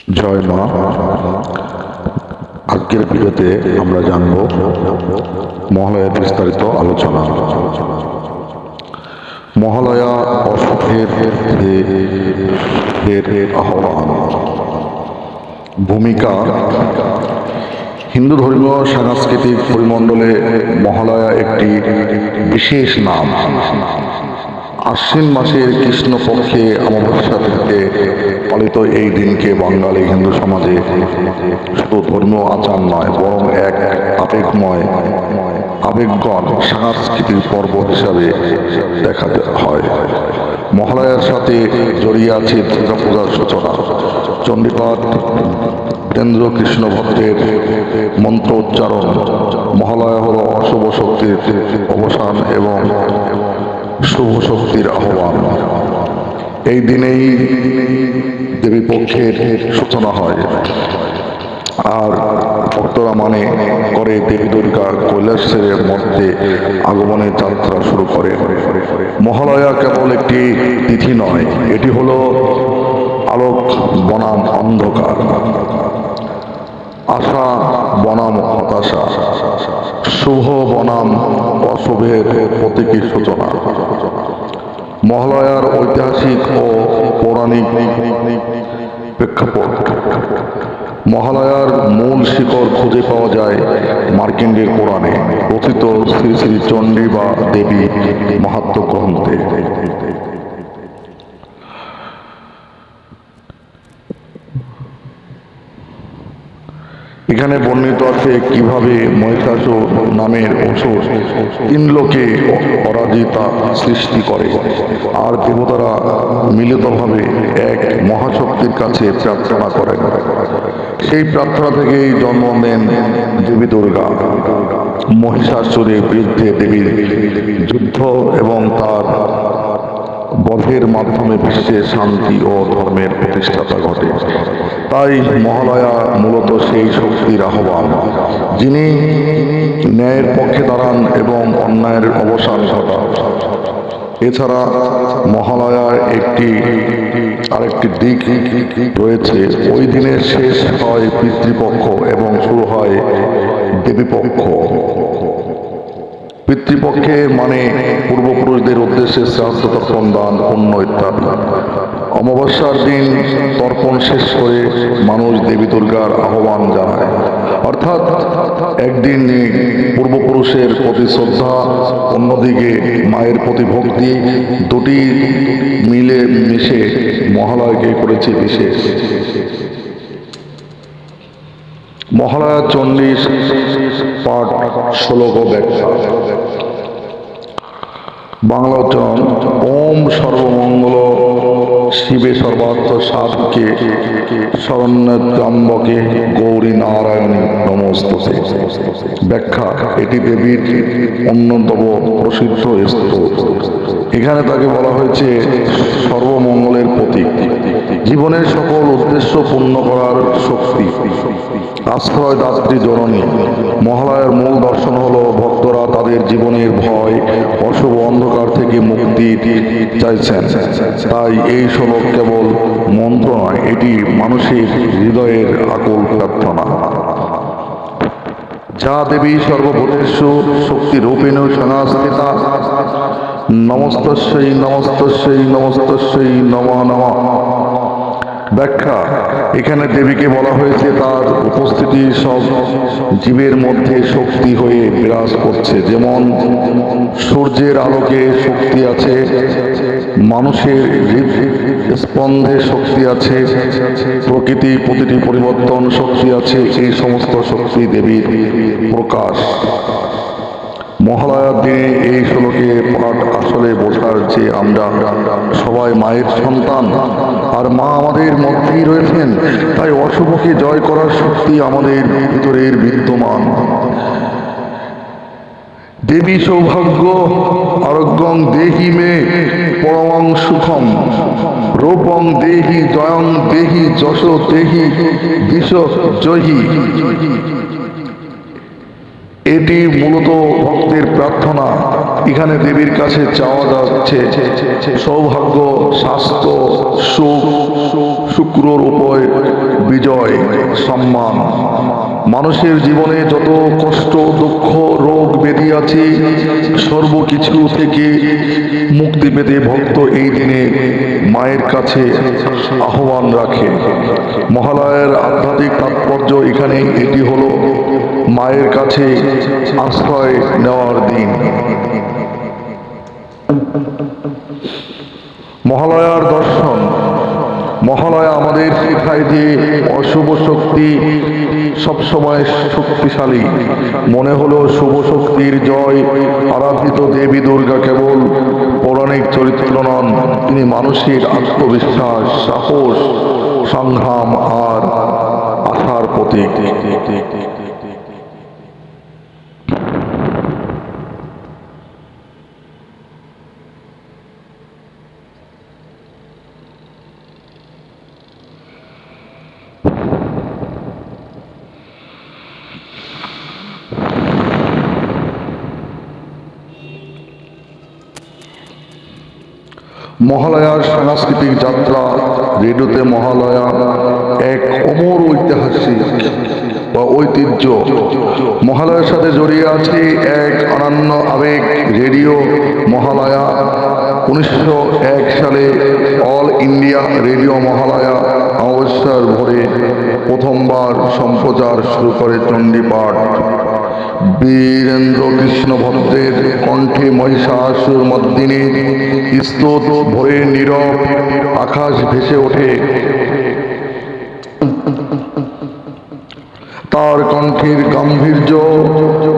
জয় মা। আজকের ভিডিওতে আমরা জানব মহালয়ার বিস্তারিত আলোচনা। মহালয়া অশুভের আহ্বান। ভূমিকা। হিন্দু ধর্মীয় সাংস্কৃতিক পরিমণ্ডলে মহালয়া একটি বিশেষ নাম। আশ্বিন মাসের কৃষ্ণপক্ষে অমাবস্যা থেকে পালিত এই দিনকে বাঙালি হিন্দু সমাজে শুধু ধর্মীয় আচার নয়, বরং এক আবেগগণ সাংস্কৃতিক পর্ব হিসাবে দেখা হয়। মহালয়ার সাথে জড়িয়ে আছে দুর্গাপূজার সূচনা, চণ্ডীপাঠ, দেন্দ্র কৃষ্ণ ভক্তের মন্ত্র উচ্চারণ। মহালয়া হল অশুভ শক্তির অবসান এবং শুভ শক্তির আহ্বান। এই দিনেই দেবী পক্ষের সূচনা হয়, আর ভক্তরা করে দেবী দুর্গা কৈলাসের মধ্যে আগমনের যাত্রা শুরু করে। মহালয়া কেবল একটি তিথি নয়, এটি হলো আলোক বনাম অন্ধকার, আশা বনাম হতাশা, শুভ বনাম অশুভের প্রতীকী সূচনা। মহালয়ার ঐতিহাসিক ও পৌরাণিক প্রেক্ষাপট। মহালয়ার মূল শিকড় খুঁজে পাওয়া যায় মার্কণ্ডেয় পুরাণে কথিত শ্রী শ্রী চণ্ডী বা দেবী মাহাত্ম্য গ্রন্থে। এখানে বর্ণিত আছে কিভাবে মহিষাসুর নামের অসুর তিন লোকে অরাজিতা সৃষ্টি করে, আর দেবতারা মিলিতভাবে এক মহাশক্তির কাছে প্রার্থনা করেন। সেই প্রার্থনা থেকেই জন্ম নেন দেবী দুর্গা। মহিষাসুরের বিরুদ্ধে দেবীর যুদ্ধ এবং তার বধের মাধ্যমে বিশ্বে শান্তি ও ধর্মের প্রতিষ্ঠাতা ঘটে। তাই মহালয়া মূলত সেই শক্তির আহ্বান, যিনি ন্যায়ের পক্ষে দাঁড়ান এবং অন্যায়ের অবসান ঘটান। এছাড়া মহালয়ার আরেকটি দিক রয়েছে। ওই দিনের শেষ হয় পিতৃপক্ষ এবং শুরু হয় দেবীপক্ষ। পিতৃপক্ষে মানে পূর্বপুরুষদের উদ্দেশ্যে শ্রাদ্ধ, তর্পণ, দান, পুণ্য ইত্যাদি। অমাবস্যার দিন তর্পণ শেষ করে মানুষ দেবী দুর্গার আহ্বান জানায়, অর্থাৎ একদিন পূর্বপুরুষের প্রতি শ্রদ্ধা, অন্যদিকে মায়ের প্রতি ভক্তি, দুটি মিলে মিশে মহালয়াকে করেছে বিশেষ। মহালয়া চণ্ডী পাঠ শ্লোক ব্যাখ্যা। বাংলা উচ্চারণ: ওম সর্বমঙ্গল শিবে সর্বার্থ সাধকে শরণ্যত্র্যম্বকে গৌরী নারায়ণী নমস্তুতে। ব্যাখ্যা: এটি দেবীর অন্যতম প্রসিদ্ধ স্তোত্র। এখানে তাকে বলা হয়েছে সর্বমঙ্গলের প্রতীক, জীবনের সকল উদ্দেশ্য পূর্ণ করার শক্তি, আশ্রয় দাত্রী জননী। মহালয়ার মূল দর্শন হলো ভক্তরা তাদের জীবনের ভয়, অশুভ অন্ধকার থেকে মুক্তি চাইছেন। তাই এই শ্লোক কেবল মন্ত্র নয়, এটি মানুষের হৃদয়ের আকুল প্রার্থনা। যা দেবী সর্বভূতেষু শক্তিরূপেণ সংস্থিতা, নমস্তস্যৈ নমস্তস্যৈ নমস্তস্যৈ নমো নমঃ। ব্যাখ্যা: এখানে দেবীকে বলা হয়েছে তার উপস্থিতি সব জীবের মধ্যে শক্তি হয়ে বিরাজ করছে। যেমন সূর্যের আলোকে শক্তি আছে, মানুষের হৃদস্পন্দে শক্তি আছে, প্রকৃতি প্রতিটি পরিবর্তন শক্তি আছে। এই সমস্ত শক্তি দেবীর প্রকাশ। মহালয়ার দিনে এই শ্লোকে পাঠ আসলে বোঝার যে আমরা সবাই মায়ের সন্তান, আর মা আমাদের মধ্যেই রয়েছেন। তাই অশুভকে জয় করার শক্তি আমাদের ভিতরের বিদ্যমান। দেবী সৌভাগ্য আরোগ্যং দেহি মে পরমং সুখম, রূপং দেহি জয়ং দেহি যশ দেহি দিশ জহি। এটি মূলত ভক্তের প্রার্থনা। এখানে দেবীর কাছে চাওয়া যাচ্ছে সৌভাগ্য, স্বাস্থ্য, সুখ, শুক্রর উপায়, বিজয়, সম্মান। মানুষের জীবনে যত কষ্ট, দুঃখ, রোগ ব্যাধি আছে, সর্বকিছু থেকে মুক্তি পেতে ভক্ত এই দিনে মায়ের কাছে আহ্বান রাখে। মহালয়ার আধ্যাত্মিক তাৎপর্য এখানে এটি হলো মায়ের কাছে আশ্রয় নেওয়ার দিন। মহালয়ার দর্শন। মহালয়া আমাদের শেখায় যে অশুভ শক্তি সবসময় শক্তিশালী। মনে হলো শুভ শক্তির জয়। আরাধিত দেবী দুর্গা কেবল পৌরাণিক চরিত্র নন, তিনি মানুষের আত্মবিশ্বাস, সাহস, সংগ্রাম আর আশার প্রতীক। মহালয়ার সাংস্কৃতিক যাত্রা। রেডিওতে মহালয়া এক অমর ঐতিহাসিক বা ঐতিহ্য। মহালয়ার সাথে জড়িয়ে আছে এক অনন্য আবেগ। রেডিও মহালয়া 1901 সালে অল ইন্ডিয়া রেডিও মহালয়া অমাবস্যার ভোরে প্রথমবার সম্প্রচার শুরু করে চণ্ডীপাঠ। বীরেন্দ্র কৃষ্ণ ভদ্রের কণ্ঠে মহিষাসুর মর্দিনী স্তুত ভোরে নীরব আকাশ ভেসে ওঠে। তার কণ্ঠের গাম্ভীর্য,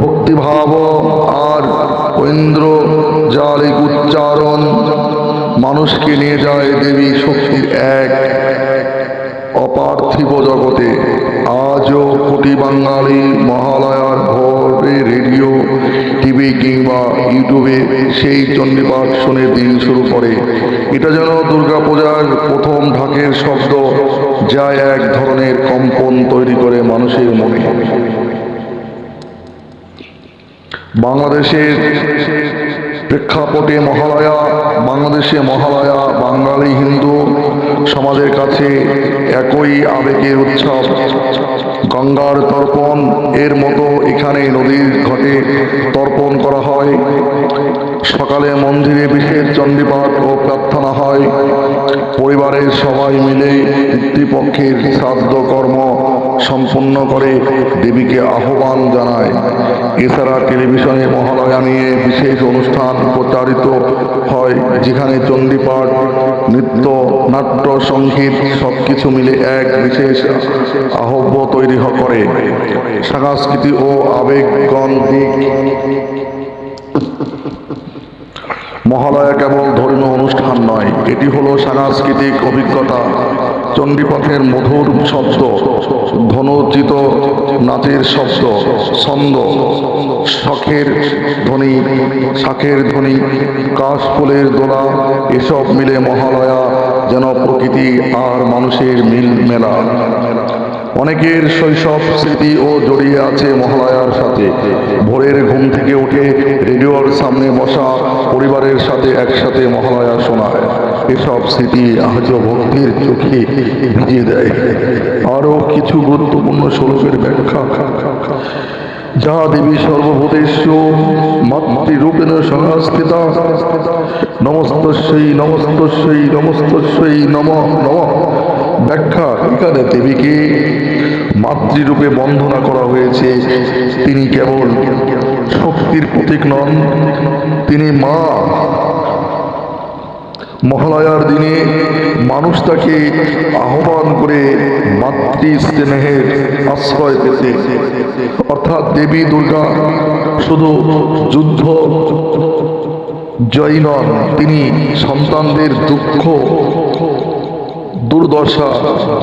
ভক্তিভাব আর ঐন্দ্রজালিক উচ্চারণ মানুষকে নিয়ে যায় দেবী শক্তির এক অপার্থিব জগতে। আজও কোটি বাঙালি মহালয়ার ভোরে রেডিও, টিভি কিংবা ইউটিউবে সেই চণ্ডীপাঠ শুনে দিন শুরু করে। এটা যেন দুর্গাপূজার প্রথম ঢাকের শব্দ, যা এক ধরনের কম্পন তৈরি করে মানুষের মনে। বাংলাদেশের প্রেক্ষাপটে মহালয়া। বাংলাদেশে মহালয়া বাঙালি হিন্দু সমাজের কাছে একই আবেগের উৎসব। গঙ্গার তর্পণ এর মতো এখানে নদীর ঘাটে তর্পণ করা হয়। সকালে মন্দিরে বিশেষ চণ্ডীপাঠ ও প্রার্থনা হয়। পরিবারের সবাই মিলে পিতৃপক্ষের শ্রাদ্ধ কর্ম সম্পন্ন করে দেবীকে আহ্বান জানায়। এছাড়া টেলিভিশনে মহালয়া নিয়ে বিশেষ অনুষ্ঠান প্রচারিত হয়, যেখানে চণ্ডীপাঠ, নৃত্য, নাট্য, সঙ্গীত সবকিছু মিলে এক বিশেষ আহ্ব তৈরি করে। সংস্কৃতি ও আবেগগণ দিক। মহালয়া কেবল ধর্মীয় অনুষ্ঠান নয়, এটি হলো সাংস্কৃতিক অভিজ্ঞতা। চণ্ডীপাঠের মধুর শব্দ, ধনুচিত নাচের শব্দ, ছন্দ, শাঁখের ধ্বনি, কাশফুলের দোলা, এসব মিলে মহালয়া যেন প্রকৃতি আর মানুষের মিল মেলা। অনেকের শৈশব স্মৃতিও জড়িয়ে আছে মহালয়ার সাথে। ভোরের ঘুম থেকে উঠে রেডিওর সামনে বসা, পরিবারের সাথে একসাথে মহালয়া শোনায়। এসব স্মৃতি আজও ভক্তির চোখে ভিজিয়ে দেয়। আরও কিছু গুরুত্বপূর্ণ শ্লোকের ব্যাখ্যা। যা দেবী সর্বভূতেষু মাতৃরূপেণ সংস্থিতা, নমস্তস্যৈ নমস্তস্যৈ নমস্তস্যৈ নমঃ নমঃ। ব্যাখ্যা। এখানে দেবীকে মাতৃরূপে বন্দনা করা হয়েছে। তিনি কেবল শক্তির প্রতীক নন, তিনি মা। মহালয়ার দিনে মানুষ তাকে আহ্বান করে মাতৃ স্নেহের আশ্রয় পেতে। অর্থাৎ দেবী দুর্গা শুধু যুদ্ধ জয়ী নন, তিনি সন্তানদের দুঃখ দুর্দশা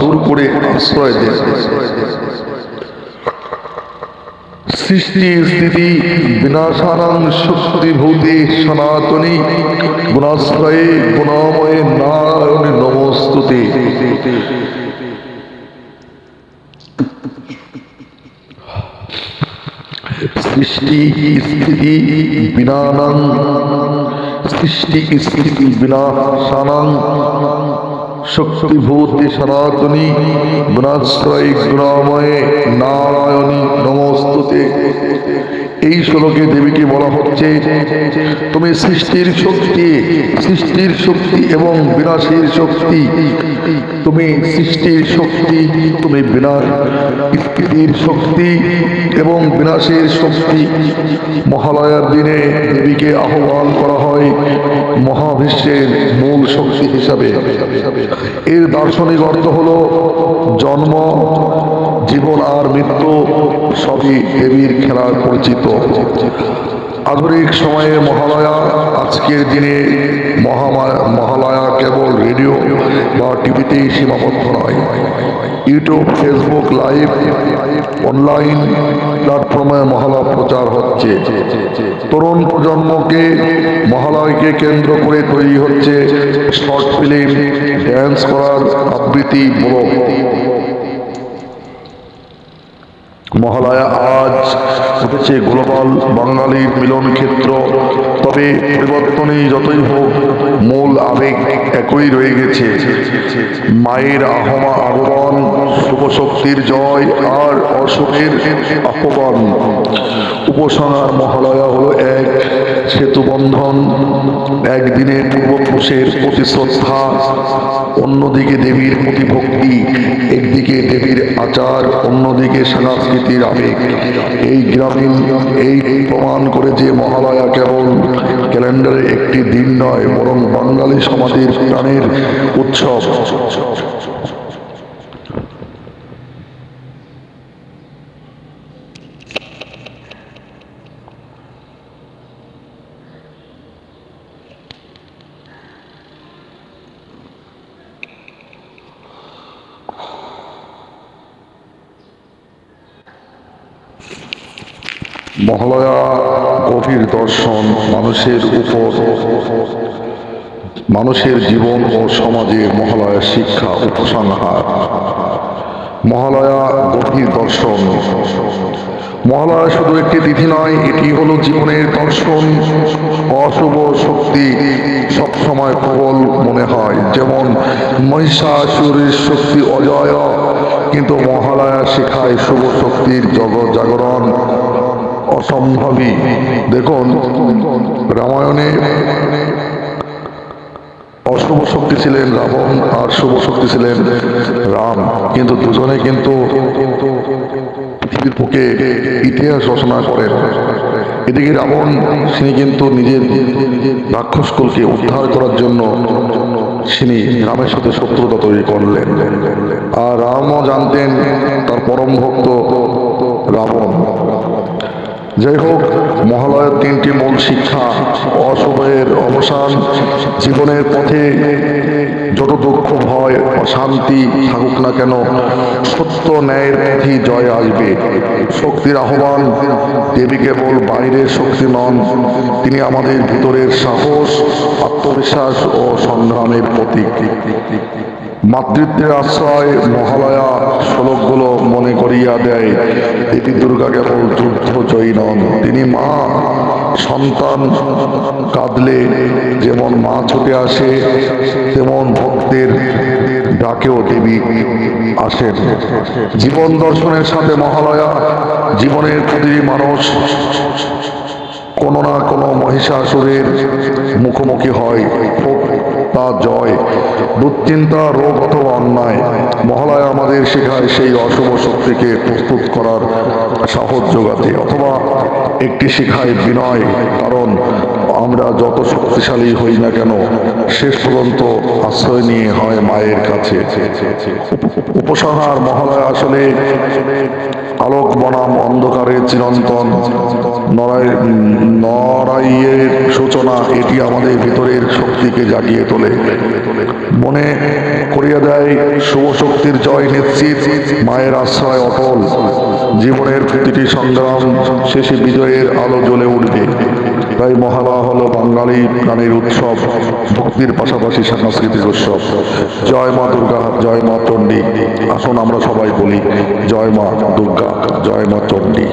দূর করে আশ্রয় দেন। সৃষ্টি স্থিতি বিনাশানাং শক্তিভূতে সনাতনী গুণাশ্রয়ে গুণাময়ে নারায়ণে নমস্তুতে। সৃষ্টি স্থিতি বিনাশানাং শক্তিভূতি সনাতনী গুণাশ্রয়ী গুণাময়ে নারায়ণী নমস্তুতে। এই শ্লোকে দেবীকে বলা হচ্ছে, তুমি সৃষ্টির শক্তি এবং বিনাশের শক্তি। তুমি সৃষ্টির শক্তি, তুমি স্থিতির শক্তি এবং বিনাশের শক্তি। মহালয়ার দিনে দেবীকে আহ্বান করা হয় মহাবিশ্বের মূল শক্তি হিসাবে। এর দার্শনিক অর্থ হল জন্ম, জীবন আর মৃত্যু সবই দেবীর খেলায় পরিচিত। আধুনিক সময়ে মহালয়া, আজকের দিনে মহালয়া কেবল রেডিও বা টিভিতেই সীমাবদ্ধ নয়। ইউটিউব, ফেসবুক লাইভ, অনলাইন প্ল্যাটফর্মে মহালয়া প্রচার হচ্ছে। তরুণ প্রজন্মকে মহালয়াকে কেন্দ্র করে তৈরি হচ্ছে শর্ট ফিল্ম, ড্যান্স করার আবৃত্তি ব্লগ। মহালয়া আজ উঠেছে গ্লোবাল বাঙালির মিলন ক্ষেত্র। তবে পরিবর্তনই যতই হোক, মূল আবেগ একই রয়ে গেছে। মায়ের আগমন, শুভ শক্তির জয় আর অশুভের আহ্বান। উপসংহার, মহালয়া হলো এক সেতুবন্ধন। একদিনে পূর্বপুরুষের প্রতি শ্রদ্ধা, অন্যদিকে দেবীর প্রতি ভক্তি। একদিকে দেবীর আচার, অন্যদিকে সংস্কৃতির আবেগ। এই প্রমাণ করে যে মহালয়া কেবল ক্যালেন্ডারে একটি দিন নয়, বরং বাঙালি সমাজের প্রাণের উৎসব। মহালয়া গভীর দর্শন, মানুষের জীবন ও সমাজে মহালয়া শিক্ষা। উপসংহার, মহালয়া গভীর দর্শন। মহালয়া শুধু একটি তিথি নয়, এটি হলো জীবনের দর্শন। অশুভ শক্তি সবসময় প্রবল মনে হয়, যেমন মহিষাসুরের শক্তি অজয়, কিন্তু মহালয়া শেখায় শুভ শক্তির জাগরণ অসম্ভবই। দেখুন, রামায়ণে অশুভ শক্তি ছিলেন রাবণ আর শুভ শক্তি ছিলেন রাম, কিন্তু দুজনে কিন্তু পৃথিবীর বুকে ইতিহাস রচনা করেন। এদিকে রাবণ, তিনি কিন্তু নিজের রাক্ষসকুলকে উদ্ধার করার জন্য তিনি রামের সাথে শত্রুতা তৈরি করলেন। আর রামও জানতেন তার পরম ভক্ত রাবণ। যাই হোক, মহালয়ার তিনটি মূল শিক্ষা: অশুভের অবসান, জীবনের পথে যত দুঃখ, ভয়, অশান্তি থাকুক না কেন, সত্য ন্যায়ের পথে জয় আসবে। শক্তির আহ্বান, দেবী কেবল বাইরের শক্তি নন, তিনি আমাদের ভিতরের সাহস, আত্মবিশ্বাস ও সংগ্রামের প্রতীক। মাতৃত্বের আশ্রয়, মহালয়া শ্লোকগুলো মনে করিয়া দেয় দেবী দুর্গা কেবল যুদ্ধ জয়ী নন, তিনি মা। সন্তান কাঁদলে যেমন মা ছুটে আসে, তেমন ভক্তের ডাকেও দেবী আসেন। জীবন দর্শনের সাথে মহালয়া, জীবনের প্রতিটি মানুষ কোনো না কোনো মহিষাসুরের মুখোমুখি হয়, হোক তা জয়, দুশ্চিন্তা, রোগ অথবা অন্যায়। মহালয়া আমাদের শেখায় সেই অশুভ শক্তিকে প্রস্তুত করার সাহস যোগাতে, অথবা একটি শেখায় বিনয়, কারণ আমরা যত শক্তিশালী হই না কেন, শেষ পর্যন্ত আশ্রয় নিয়ে হয় মায়ের কাছে। উপসংহার, মহালয়া আসলে আলোক বনাম অন্ধকারের চিরন্তন লড়াইয়ের সূচনা। এটি আমাদের ভিতরের শক্তিকে জাগিয়ে তোলে, মনে করিয়ে দেয় শুভ শক্তির জয় নিশ্চিত, মায়ের আশ্রয় অটল। জীবনের প্রতিটি সংগ্রাম শেষে বিজয়ের আলো জ্বলে উঠবে। তাই মহালয়া হলো বাঙালি প্রাণের উৎসব, ভক্তির পাশাপাশি সাংস্কৃতিক উৎসব। জয় মা দুর্গা, জয় মা চণ্ডী। আসুন আমরা সবাই বলি, জয় মা দুর্গা, জয় মা চণ্ডী।